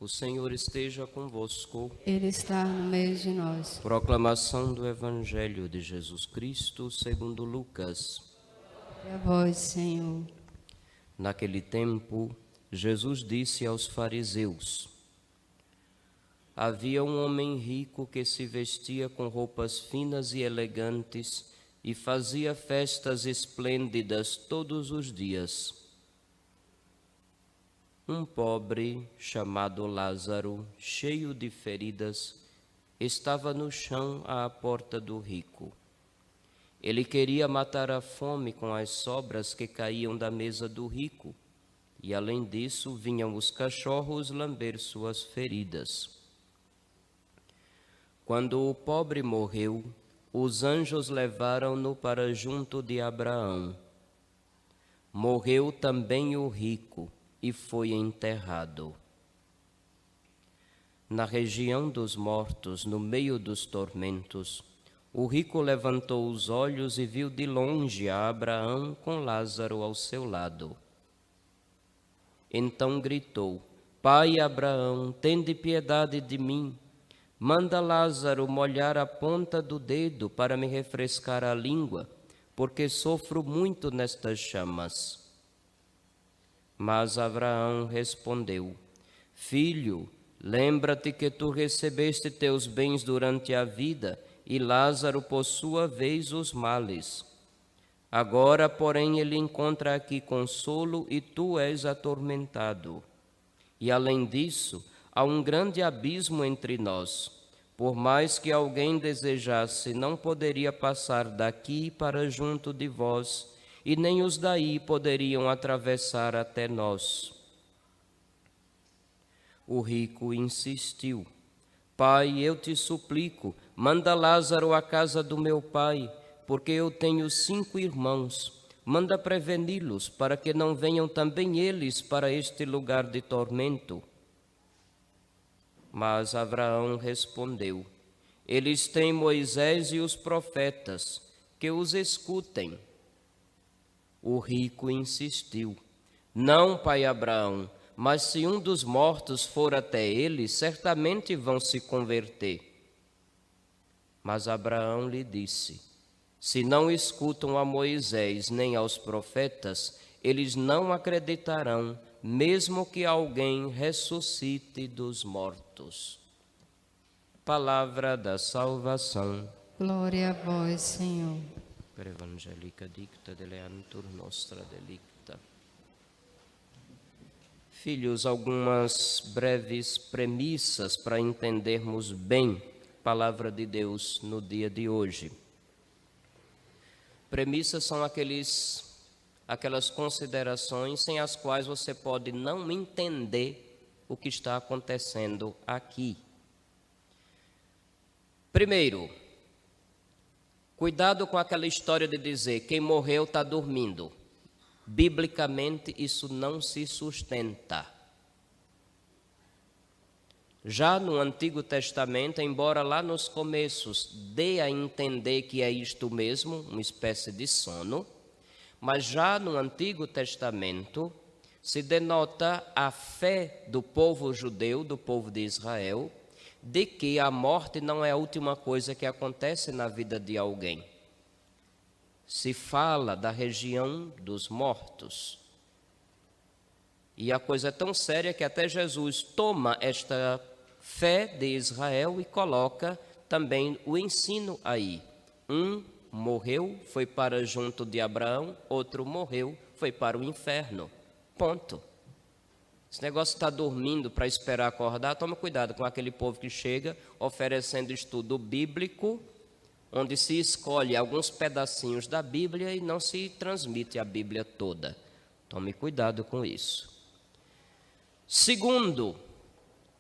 O Senhor esteja convosco. Ele está no meio de nós. Proclamação do Evangelho de Jesus Cristo segundo Lucas. E a vós, Senhor. Naquele tempo, Jesus disse aos fariseus: Havia um homem rico que se vestia com roupas finas e elegantes e fazia festas esplêndidas todos os dias. Um pobre, chamado Lázaro, cheio de feridas, estava no chão à porta do rico. Ele queria matar a fome com as sobras que caíam da mesa do rico, e além disso vinham os cachorros lamber suas feridas. Quando o pobre morreu, os anjos levaram-no para junto de Abraão. Morreu também o rico e foi enterrado. Na região dos mortos, no meio dos tormentos, o rico levantou os olhos e viu de longe a Abraão com Lázaro ao seu lado. Então gritou: Pai Abraão, tende piedade de mim. Manda Lázaro molhar a ponta do dedo para me refrescar a língua, porque sofro muito nestas chamas. Mas Abraão respondeu: Filho, lembra-te que tu recebeste teus bens durante a vida, e Lázaro, por sua vez, os males. Agora, porém, ele encontra aqui consolo e tu és atormentado. E, além disso, há um grande abismo entre nós. Por mais que alguém desejasse, não poderia passar daqui para junto de vós, e nem os daí poderiam atravessar até nós. O rico insistiu: Pai, eu te suplico, manda Lázaro à casa do meu pai, porque eu tenho 5 irmãos. Manda preveni-los, para que não venham também eles para este lugar de tormento. Mas Abraão respondeu: Eles têm Moisés e os profetas, que os escutem. O rico insistiu: Não, pai Abraão, mas se um dos mortos for até eles, certamente vão se converter. Mas Abraão lhe disse: Se não escutam a Moisés nem aos profetas, eles não acreditarão, mesmo que alguém ressuscite dos mortos. Palavra da salvação. Glória a vós, Senhor. Per evangelica dicta deleantur nostra delicta. Filhos, algumas breves premissas para entendermos bem a palavra de Deus no dia de hoje. Premissas são aquelas considerações sem as quais você pode não entender o que está acontecendo aqui. Primeiro, cuidado com aquela história de dizer quem morreu está dormindo. Biblicamente, isso não se sustenta. Já no Antigo Testamento, embora lá nos começos dê a entender que é isto mesmo, uma espécie de sono, mas já no Antigo Testamento se denota a fé do povo judeu, do povo de Israel, de que a morte não é a última coisa que acontece na vida de alguém. Se fala da região dos mortos. E a coisa é tão séria que até Jesus toma esta fé de Israel e coloca também o ensino aí. Um morreu, foi para junto de Abraão, outro morreu, foi para o inferno. Ponto. Esse negócio está dormindo para esperar acordar, toma cuidado com aquele povo que chega oferecendo estudo bíblico, onde se escolhe alguns pedacinhos da Bíblia e não se transmite a Bíblia toda. Tome cuidado com isso. Segundo,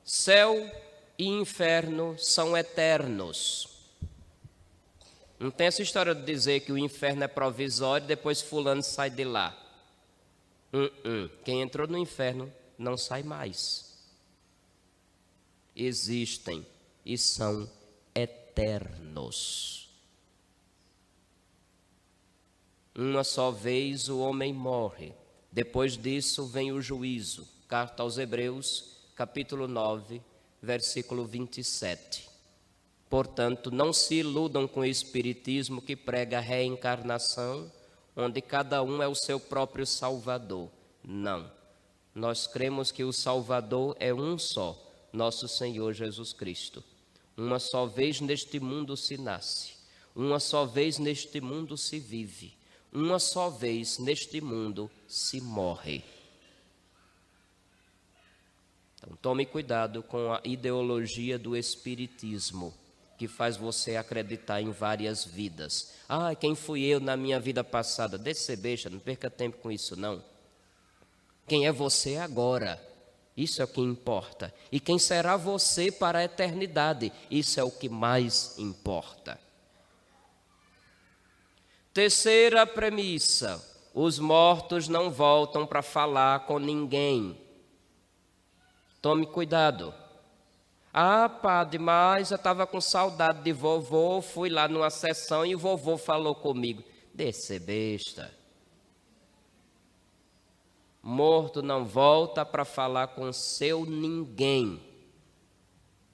céu e inferno são eternos. Não tem essa história de dizer que o inferno é provisório e depois fulano sai de lá. Quem entrou no inferno não sai mais. Existem e são eternos. Uma só vez o homem morre. Depois disso vem o juízo. Carta aos Hebreus, capítulo 9, versículo 27. Portanto, não se iludam com o espiritismo que prega a reencarnação, onde cada um é o seu próprio salvador. Não. Nós cremos que o Salvador é um só, nosso Senhor Jesus Cristo. Uma só vez neste mundo se nasce, uma só vez neste mundo se vive, uma só vez neste mundo se morre. Então, tome cuidado com a ideologia do espiritismo, que faz você acreditar em várias vidas. Ah, quem fui eu na minha vida passada? Deixa de ser besta, não perca tempo com isso não. Quem é você agora? Isso é o que importa. E quem será você para a eternidade? Isso é o que mais importa. Terceira premissa: os mortos não voltam para falar com ninguém. Tome cuidado. Ah, padre, mas eu estava com saudade de vovô, fui lá numa sessão e o vovô falou comigo. Deixa de ser besta. Morto não volta para falar com seu ninguém,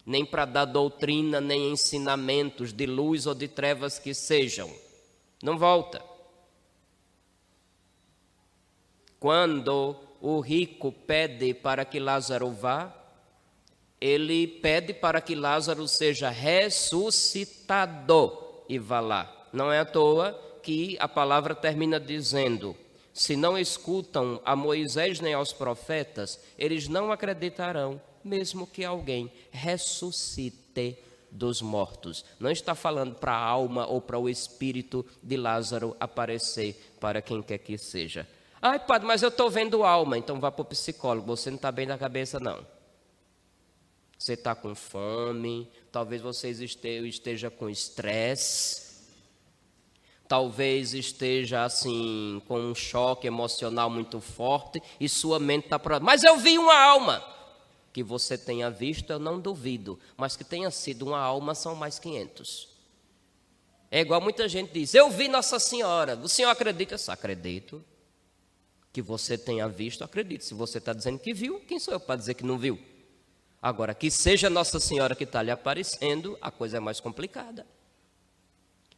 nem para dar doutrina, nem ensinamentos de luz ou de trevas que sejam. Não volta. Quando o rico pede para que Lázaro vá, ele pede para que Lázaro seja ressuscitado e vá lá. Não é à toa que a palavra termina dizendo: se não escutam a Moisés nem aos profetas, eles não acreditarão, mesmo que alguém ressuscite dos mortos. Não está falando para a alma ou para o espírito de Lázaro aparecer para quem quer que seja. Ai, padre, mas eu estou vendo alma. Então vá para o psicólogo, você não está bem da cabeça não. Você está com fome, talvez você esteja com estresse, talvez esteja assim com um choque emocional muito forte e sua mente está pronta. Mas eu vi uma alma. Que você tenha visto, eu não duvido, mas que tenha sido uma alma são mais 500. É igual muita gente diz: eu vi Nossa Senhora. O senhor acredita? Eu acredito. Que você tenha visto, acredito. Se você está dizendo que viu, quem sou eu para dizer que não viu? Agora, que seja Nossa Senhora que está lhe aparecendo, a coisa é mais complicada.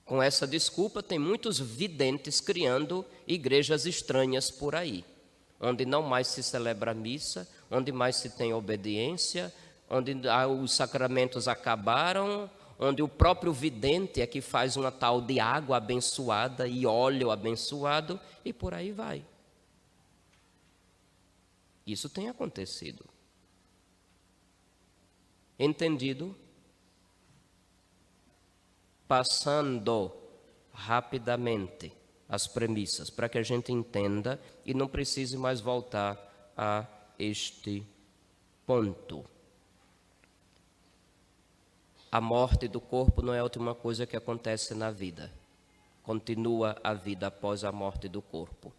Com essa desculpa, tem muitos videntes criando igrejas estranhas por aí, onde não mais se celebra a missa, onde mais se tem obediência, onde os sacramentos acabaram, onde o próprio vidente é que faz uma tal de água abençoada e óleo abençoado, e por aí vai. Isso tem acontecido. Entendido? Passando rapidamente as premissas, para que a gente entenda e não precise mais voltar a este ponto. A morte do corpo não é a última coisa que acontece na vida. Continua a vida após a morte do corpo.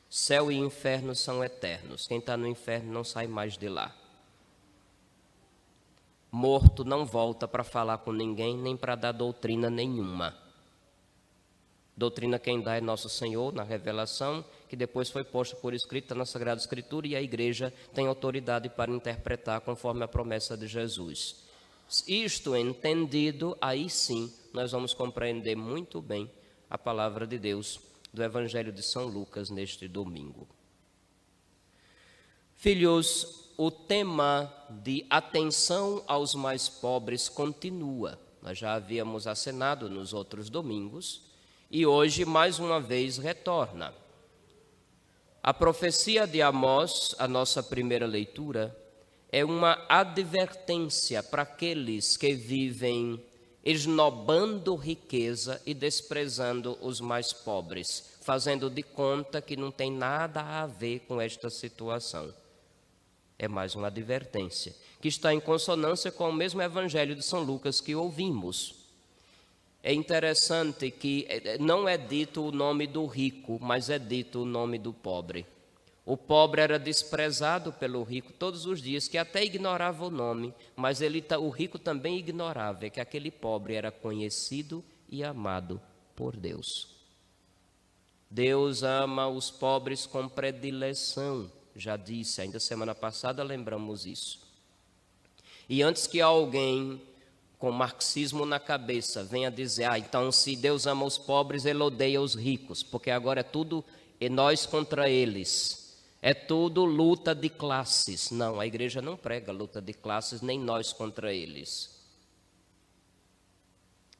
Céu e inferno são eternos. Quem está no inferno não sai mais de lá. Morto não volta para falar com ninguém, nem para dar doutrina nenhuma. Doutrina quem dá é nosso Senhor, na revelação, que depois foi posta por escrito na Sagrada Escritura, e a igreja tem autoridade para interpretar conforme a promessa de Jesus. Isto entendido, aí sim nós vamos compreender muito bem a palavra de Deus do Evangelho de São Lucas neste domingo. Filhos, o tema de atenção aos mais pobres continua. Nós já havíamos acenado nos outros domingos e hoje mais uma vez retorna. A profecia de Amós, a nossa primeira leitura, é uma advertência para aqueles que vivem esnobando riqueza e desprezando os mais pobres, fazendo de conta que não tem nada a ver com esta situação. É mais uma advertência, que está em consonância com o mesmo Evangelho de São Lucas que ouvimos. É interessante que não é dito o nome do rico, mas é dito o nome do pobre. O pobre era desprezado pelo rico todos os dias, que até ignorava o nome, mas o rico também ignorava que aquele pobre era conhecido e amado por Deus. Deus ama os pobres com predileção, já disse, ainda semana passada lembramos isso. E antes que alguém com marxismo na cabeça venha dizer, então se Deus ama os pobres, Ele odeia os ricos, porque agora é tudo nós contra eles, é tudo luta de classes. Não, a igreja não prega luta de classes, nem nós contra eles.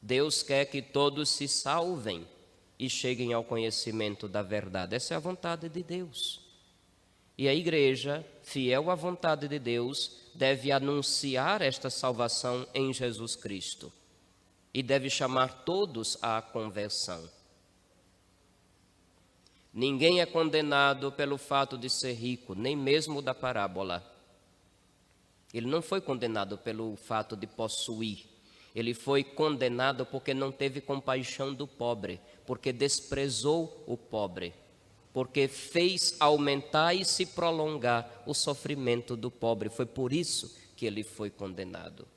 Deus quer que todos se salvem e cheguem ao conhecimento da verdade. Essa é a vontade de Deus. E a igreja, fiel à vontade de Deus, deve anunciar esta salvação em Jesus Cristo e deve chamar todos à conversão. Ninguém é condenado pelo fato de ser rico, nem mesmo da parábola. Ele não foi condenado pelo fato de possuir. Ele foi condenado porque não teve compaixão do pobre, porque desprezou o pobre, porque fez aumentar e se prolongar o sofrimento do pobre. Foi por isso que ele foi condenado.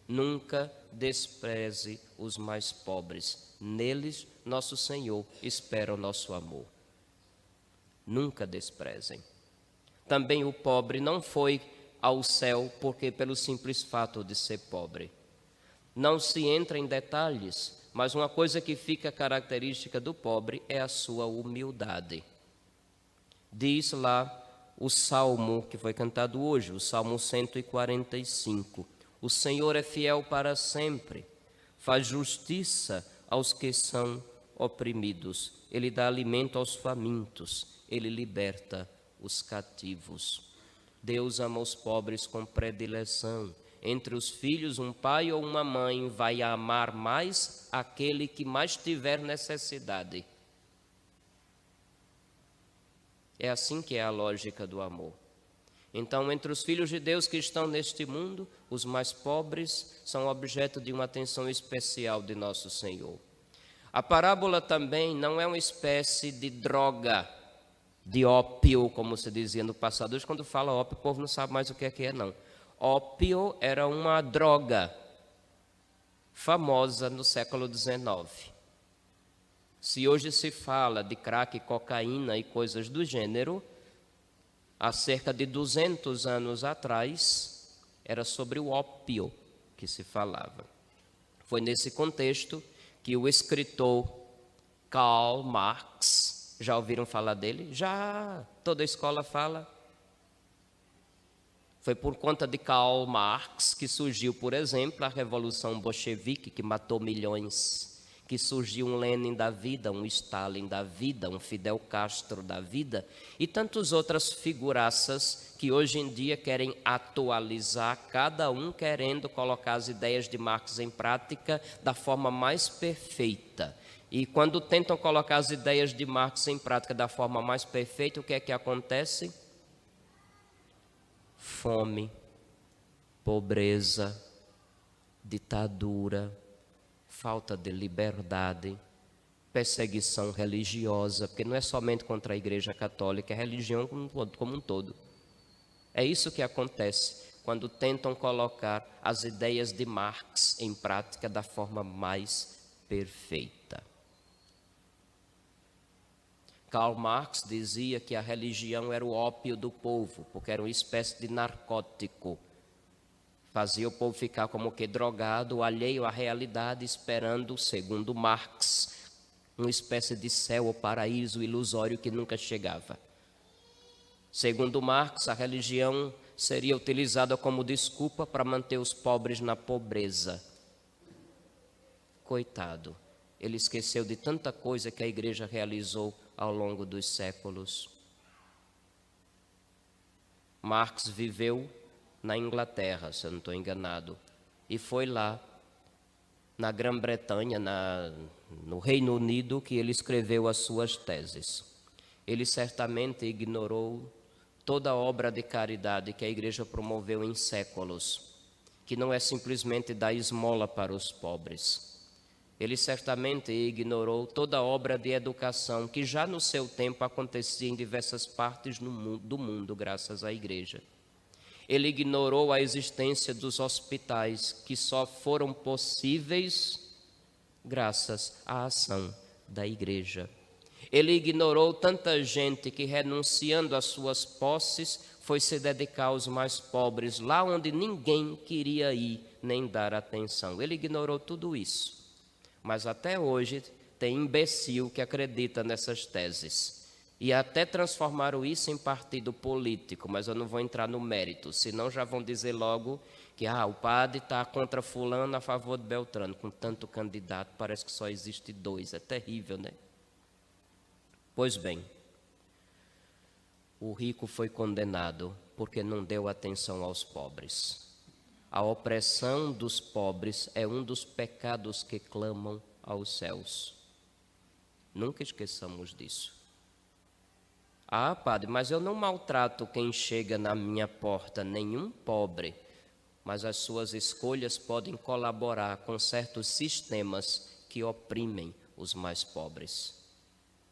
Nunca despreze os mais pobres. Neles, nosso Senhor espera o nosso amor. Nunca desprezem. Também o pobre não foi ao céu porque pelo simples fato de ser pobre. Não se entra em detalhes, mas uma coisa que fica característica do pobre é a sua humildade. Diz lá o salmo que foi cantado hoje, o Salmo 145. O Senhor é fiel para sempre, faz justiça aos que são oprimidos. Ele dá alimento aos famintos, ele liberta os cativos. Deus ama os pobres com predileção. Entre os filhos, um pai ou uma mãe vai amar mais aquele que mais tiver necessidade. É assim que é a lógica do amor. Então, entre os filhos de Deus que estão neste mundo, os mais pobres são objeto de uma atenção especial de nosso Senhor. A parábola também não é uma espécie de droga, de ópio, como se dizia no passado. Hoje, quando fala ópio, o povo não sabe mais o que é, não. Ópio era uma droga famosa no século XIX. Se hoje se fala de crack, cocaína e coisas do gênero, há cerca de 200 anos atrás, era sobre o ópio que se falava. Foi nesse contexto que o escritor Karl Marx, já ouviram falar dele? Já, toda a escola fala. Foi por conta de Karl Marx que surgiu, por exemplo, a Revolução Bolchevique, que matou milhões, que surgiu um Lenin da vida, um Stalin da vida, um Fidel Castro da vida, e tantas outras figuraças que hoje em dia querem atualizar, cada um querendo colocar as ideias de Marx em prática da forma mais perfeita. E quando tentam colocar as ideias de Marx em prática da forma mais perfeita, o que é que acontece? Fome, pobreza, ditadura, falta de liberdade, perseguição religiosa, porque não é somente contra a Igreja Católica, é a religião como um todo. É isso que acontece quando tentam colocar as ideias de Marx em prática da forma mais perfeita. Karl Marx dizia que a religião era o ópio do povo, porque era uma espécie de narcótico. Fazia o povo ficar como que drogado, alheio à realidade, esperando, segundo Marx, uma espécie de céu ou paraíso ilusório que nunca chegava. Segundo Marx, a religião seria utilizada como desculpa para manter os pobres na pobreza. Coitado, ele esqueceu de tanta coisa que a igreja realizou ao longo dos séculos. Marx viveu na Inglaterra, se eu não estou enganado, e foi lá, na Grã-Bretanha, no Reino Unido, que ele escreveu as suas teses. Ele certamente ignorou toda a obra de caridade que a igreja promoveu em séculos, que não é simplesmente dar esmola para os pobres. Ele certamente ignorou toda a obra de educação que já no seu tempo acontecia em diversas partes do mundo, graças à igreja. Ele ignorou a existência dos hospitais, que só foram possíveis graças à ação da igreja. Ele ignorou tanta gente que, renunciando às suas posses, foi se dedicar aos mais pobres, lá onde ninguém queria ir nem dar atenção. Ele ignorou tudo isso. Mas até hoje tem imbecil que acredita nessas teses. E até transformaram isso em partido político, mas eu não vou entrar no mérito, senão já vão dizer logo que o padre está contra fulano, a favor de Beltrano. Com tanto candidato, parece que só existe 2. É terrível, né? Pois bem, o rico foi condenado porque não deu atenção aos pobres. A opressão dos pobres é um dos pecados que clamam aos céus. Nunca esqueçamos disso. Padre, mas eu não maltrato quem chega na minha porta, nenhum pobre. Mas as suas escolhas podem colaborar com certos sistemas que oprimem os mais pobres.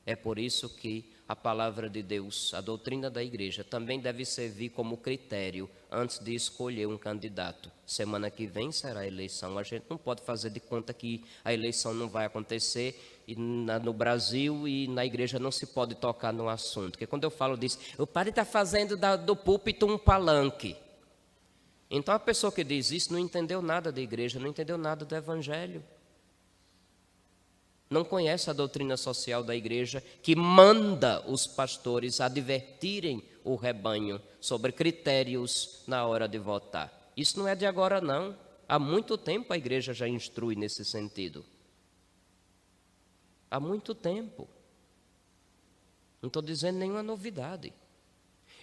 É por isso que a palavra de Deus, a doutrina da igreja, também deve servir como critério antes de escolher um candidato. Semana que vem será a eleição. A gente não pode fazer de conta que a eleição não vai acontecer no Brasil e na igreja não se pode tocar no assunto. Porque quando eu falo disso, o padre está fazendo do púlpito um palanque. Então a pessoa que diz isso não entendeu nada da igreja, não entendeu nada do evangelho. Não conhece a doutrina social da igreja que manda os pastores advertirem o rebanho sobre critérios na hora de votar. Isso não é de agora não. Há muito tempo a igreja já instrui nesse sentido. Há muito tempo. Não estou dizendo nenhuma novidade.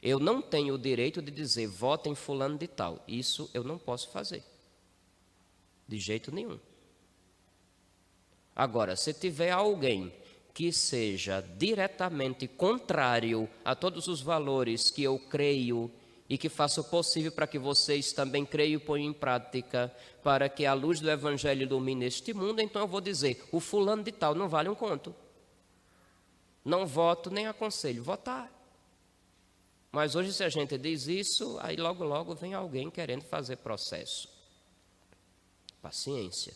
Eu não tenho o direito de dizer votem fulano de tal. Isso eu não posso fazer. De jeito nenhum. Agora, se tiver alguém que seja diretamente contrário a todos os valores que eu creio e que faça o possível para que vocês também creiam e ponham em prática, para que a luz do evangelho ilumine este mundo, então eu vou dizer, o fulano de tal não vale um conto. Não voto nem aconselho, votar. Mas hoje se a gente diz isso, aí logo logo vem alguém querendo fazer processo. Paciência.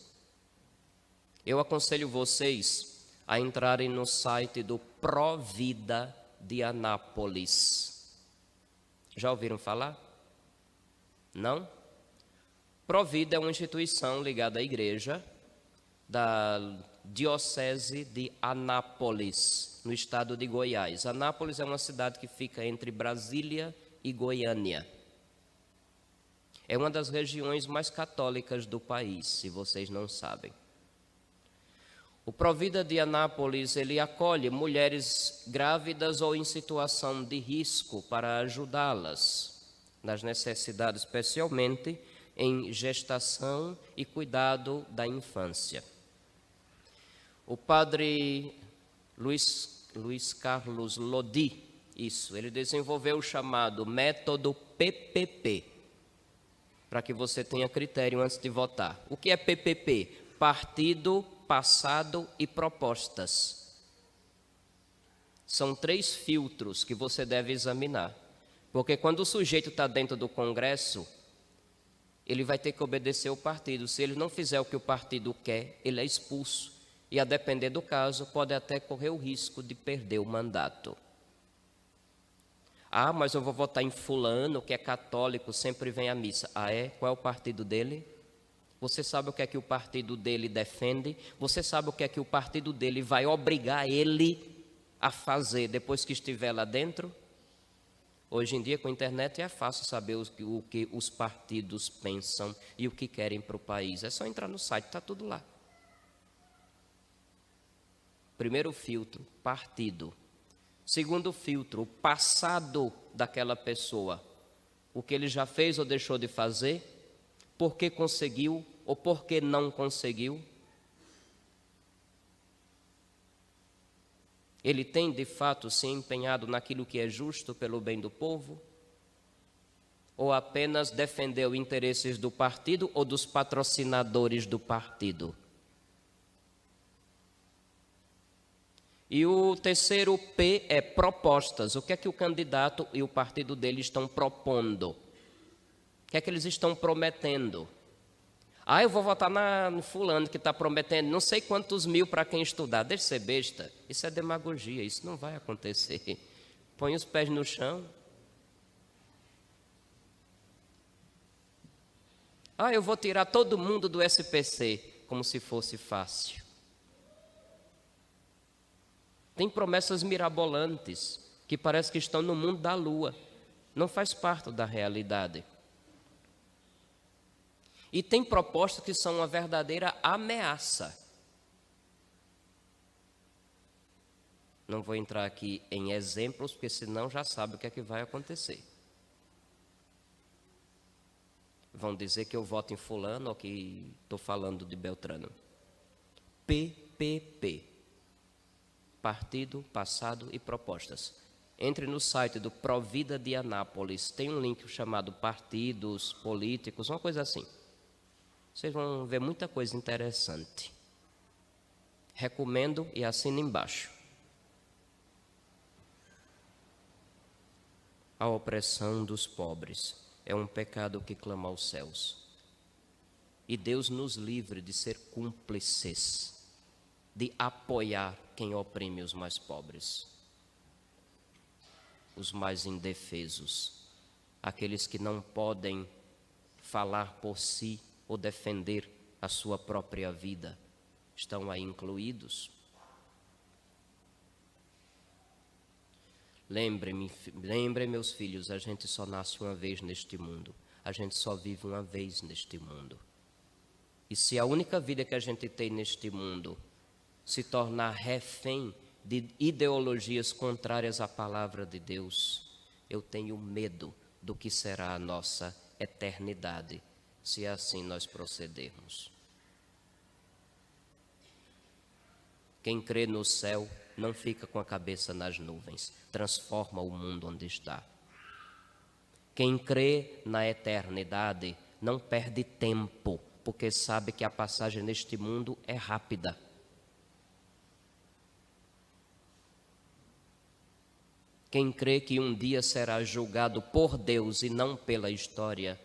Eu aconselho vocês a entrarem no site do Provida de Anápolis. Já ouviram falar? Não? Provida é uma instituição ligada à igreja da Diocese de Anápolis, no estado de Goiás. Anápolis é uma cidade que fica entre Brasília e Goiânia. É uma das regiões mais católicas do país, se vocês não sabem. O Provida de Anápolis, ele acolhe mulheres grávidas ou em situação de risco para ajudá-las nas necessidades, especialmente em gestação e cuidado da infância. O padre Luiz Carlos Lodi, ele desenvolveu o chamado método PPP, para que você tenha critério antes de votar. O que é PPP? Partido, passado e propostas. São 3 filtros que você deve examinar. Porque quando o sujeito está dentro do Congresso, ele vai ter que obedecer ao partido. Se ele não fizer o que o partido quer, ele é expulso. E a depender do caso, pode até correr o risco de perder o mandato. Mas eu vou votar em fulano, que é católico, sempre vem à missa. Qual é o partido dele? Você sabe o que é que o partido dele defende? Você sabe o que é que o partido dele vai obrigar ele a fazer depois que estiver lá dentro? Hoje em dia, com a internet, é fácil saber o que os partidos pensam e o que querem para o país. É só entrar no site, está tudo lá. Primeiro filtro, partido. Segundo filtro, o passado daquela pessoa. O que ele já fez ou deixou de fazer, por que conseguiu ou por que não conseguiu. Ele tem, de fato, se empenhado naquilo que é justo pelo bem do povo? Ou apenas defendeu interesses do partido ou dos patrocinadores do partido? E o terceiro P é propostas. O que é que o candidato e o partido dele estão propondo? O que é que eles estão prometendo? Eu vou votar no fulano que está prometendo não sei quantos mil para quem estudar. Deixa de ser besta. Isso é demagogia, isso não vai acontecer. Põe os pés no chão. Ah, eu vou tirar todo mundo do SPC, como se fosse fácil. Tem promessas mirabolantes que parece que estão no mundo da lua. Não faz parte da realidade. E tem propostas que são uma verdadeira ameaça. Não vou entrar aqui em exemplos, porque senão já sabe o que é que vai acontecer. Vão dizer que eu voto em fulano ou que estou falando de Beltrano. PPP. Partido, Passado e Propostas. Entre no site do Provida de Anápolis. Tem um link chamado Partidos Políticos, uma coisa assim. Vocês vão ver muita coisa interessante. Recomendo e assina embaixo. A opressão dos pobres é um pecado que clama aos céus. E Deus nos livre de ser cúmplices, de apoiar quem oprime os mais pobres, os mais indefesos, aqueles que não podem falar por si ou defender a sua própria vida, estão aí incluídos. Lembrem, meus filhos, a gente só nasce uma vez neste mundo. A gente só vive uma vez neste mundo. E se a única vida que a gente tem neste mundo se tornar refém de ideologias contrárias à palavra de Deus, eu tenho medo do que será a nossa eternidade, se assim nós procedermos. Quem crê no céu não fica com a cabeça nas nuvens, transforma o mundo onde está. Quem crê na eternidade não perde tempo, porque sabe que a passagem neste mundo é rápida. Quem crê que um dia será julgado por Deus e não pela história,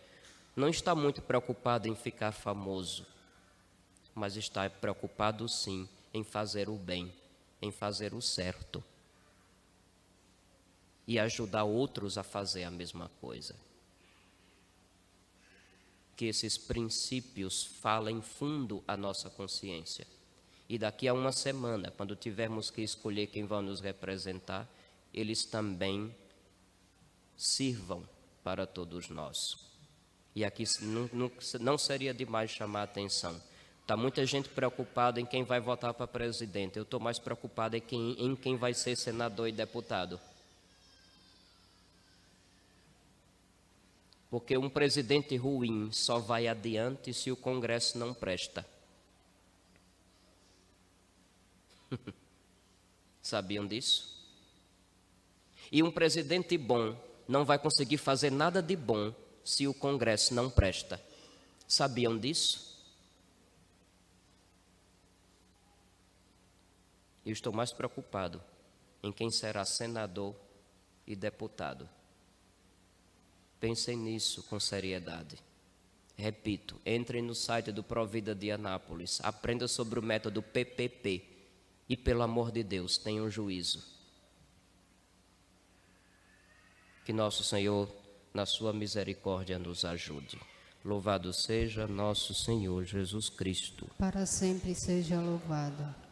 não está muito preocupado em ficar famoso, mas está preocupado sim em fazer o bem, em fazer o certo e ajudar outros a fazer a mesma coisa. Que esses princípios falem fundo à nossa consciência. E daqui a uma semana, quando tivermos que escolher quem vai nos representar, eles também sirvam para todos nós. E aqui não seria demais chamar a atenção. Está muita gente preocupada em quem vai votar para presidente. Eu estou mais preocupado em quem vai ser senador e deputado. Porque um presidente ruim só vai adiante se o Congresso não presta. Sabiam disso? E um presidente bom não vai conseguir fazer nada de bom se o Congresso não presta. Sabiam disso? Eu estou mais preocupado em quem será senador e deputado. Pensem nisso com seriedade. Repito, entrem no site do Provida de Anápolis, aprenda sobre o método PPP e, pelo amor de Deus, tenham juízo. Que nosso Senhor, na sua misericórdia, nos ajude. Louvado seja nosso Senhor Jesus Cristo. Para sempre seja louvado.